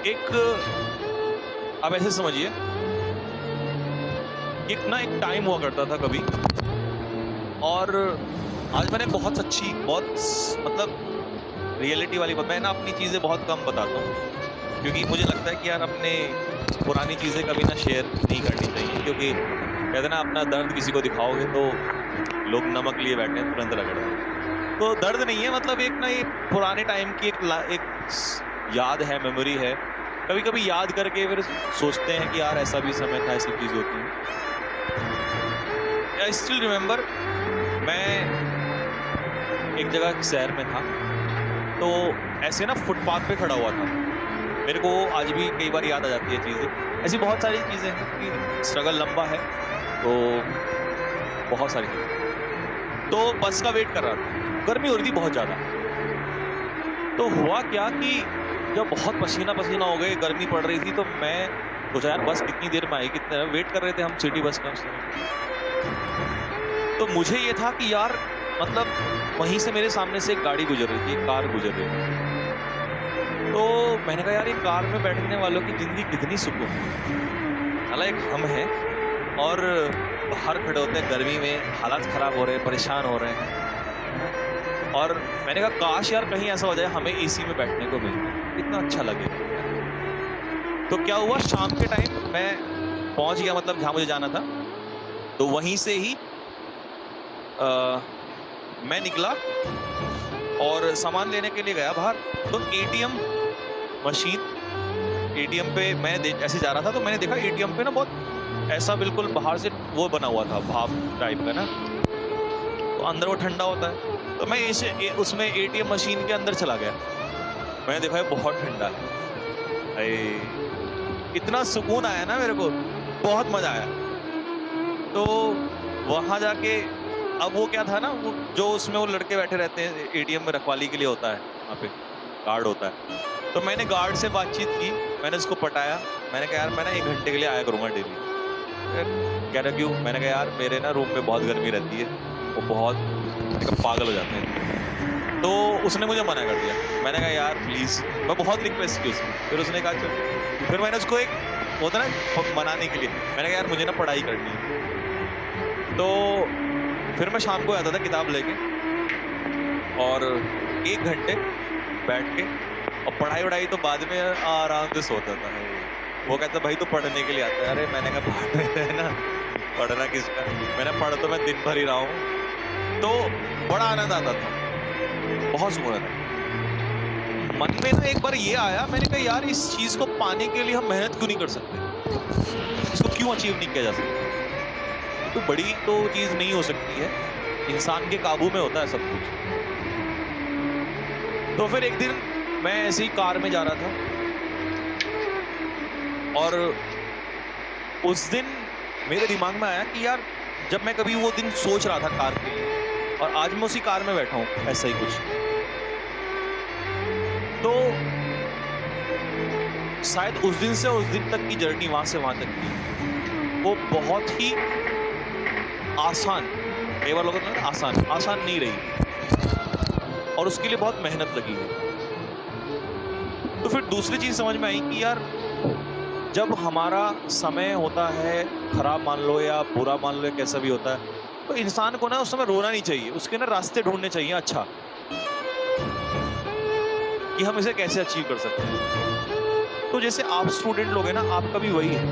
एक आप ऐसे समझिए, एक टाइम हुआ करता था कभी, और आज मैंने बहुत अच्छी, बहुत मतलब रियलिटी वाली बात, मैं ना अपनी चीज़ें बहुत कम बताता हूँ, क्योंकि मुझे लगता है कि यार अपने पुरानी चीज़ें कभी ना शेयर नहीं करनी चाहिए, क्योंकि कहते हैं ना अपना दर्द किसी को दिखाओगे तो लोग नमक लिए बैठे हैं, तुरंत रगड़ देंगे। तो दर्द नहीं है, मतलब एक ना ये पुराने टाइम की एक याद है, मेमोरी है। कभी कभी याद करके फिर सोचते हैं कि यार ऐसा भी समय था, ऐसी चीज़ होती है। आई स्टिल रिमेंबर, मैं एक जगह शहर में था, तो ऐसे ना फुटपाथ पे खड़ा हुआ था। मेरे को आज भी कई बार याद आ जाती है चीज़ें, ऐसी बहुत सारी चीज़ें हैं कि स्ट्रगल लंबा है, तो बहुत सारी चीज़ें। तो बस का वेट कर रहा था, गर्मी हो रही थी बहुत ज़्यादा। तो हुआ क्या कि जब बहुत पसीना पसीना हो गए, गर्मी पड़ रही थी, तो मैं सोचा यार बस कितनी देर में आएगी, कितने वेट कर रहे थे हम सिटी बस का उस समय। तो मुझे ये था कि यार मतलब वहीं से मेरे सामने से एक गाड़ी गुजर रही थी, एक कार गुजर रही थी। तो मैंने कहा यार, एक कार में बैठने वालों की जिंदगी कितनी सुकून है। हालांकि हम हैं और बाहर खड़े होते हैं गर्मी में, हालात खराब हो रहे हैं, परेशान हो रहे हैं, और मैंने कहा काश यार कहीं ऐसा हो जाए हमें एसी में बैठने को मिले, कितना अच्छा लगे। तो क्या हुआ, शाम के टाइम मैं पहुंच गया, मतलब जहाँ मुझे जाना था। तो वहीं से ही मैं निकला और सामान लेने के लिए गया बाहर। तो एटीएम मशीन, एटीएम पे मैं ऐसे जा रहा था, तो मैंने देखा एटीएम पे ना बहुत ऐसा बिल्कुल बाहर से वो बना हुआ था, भाप टाइप का ना, तो अंदर वो ठंडा होता है। तो मैं उसमें एटीएम मशीन के अंदर चला गया। मैंने देखा ये बहुत ठंडा है, इतना सुकून आया ना मेरे को, बहुत मजा आया। तो वहां जाके अब वो क्या था ना, वो जो उसमें वो लड़के बैठे रहते हैं एटीएम में, रखवाली के लिए होता है, वहाँ पे गार्ड होता है। तो मैंने गार्ड से बातचीत की, मैंने उसको पटाया। मैंने कहा यार मैं ना 1 घंटे के लिए आया करूँगा डेली। कह रहा क्यों? मैंने कहा यार मेरे ना रूम में बहुत गर्मी रहती है, वो बहुत पागल हो जाते हैं। तो उसने मुझे मना कर दिया। मैंने कहा यार प्लीज़, मैं बहुत रिक्वेस्ट की उसने। फिर उसने कहा चल। फिर मैंने उसको एक होता ना मनाने के लिए, मैंने कहा यार मुझे ना पढ़ाई करनी है। तो फिर मैं शाम को आता था किताब लेके, और 1 घंटे बैठ के, और पढ़ाई वढ़ाई तो बाद में आराम से सोता था। वो कहता भाई तो पढ़ने के लिए आता है। अरे मैंने कहा पढ़ है ना, पढ़ना किसका, मैंने पढ़ तो मैं दिन भर ही रहा हूँ। तो बड़ा आनंद आता था, बहुत सुकून आता। मन में ना एक बार ये आया, मैंने कहा यार इस चीज़ को पाने के लिए हम मेहनत क्यों नहीं कर सकते, इसको क्यों अचीव नहीं किया जा सकता। तो बड़ी तो चीज नहीं हो सकती है, इंसान के काबू में होता है सब कुछ। तो फिर एक दिन मैं ऐसे ही कार में जा रहा था, और उस दिन मेरे दिमाग में आया कि यार जब मैं कभी वो दिन सोच रहा था कार के लिए, और आज मैं उसी कार में बैठा हूं, ऐसा ही कुछ। तो शायद उस दिन से उस दिन तक की जर्नी, वहां से वहां तक की, वो बहुत ही आसान, कई बार लोगों ने आसान नहीं रही, और उसके लिए बहुत मेहनत लगी है। तो फिर दूसरी चीज समझ में आई कि यार जब हमारा समय होता है खराब मान लो या बुरा मान लो या कैसा भी होता है, तो इंसान को ना उस समय रोना नहीं चाहिए, उसके ना रास्ते ढूंढने चाहिए अच्छा, कि हम इसे कैसे अचीव कर सकते हैं। तो जैसे आप स्टूडेंट लोग हैं ना, आपका भी वही है,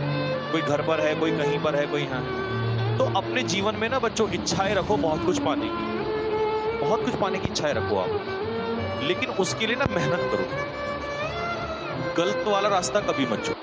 कोई घर पर है, कोई कहीं पर है, कोई यहाँ है। तो अपने जीवन में ना बच्चों इच्छाएं रखो, बहुत कुछ पाने की, बहुत कुछ पाने की इच्छाएं रखो आप, लेकिन उसके लिए ना मेहनत करो, गलत वाला रास्ता कभी मत चुनो।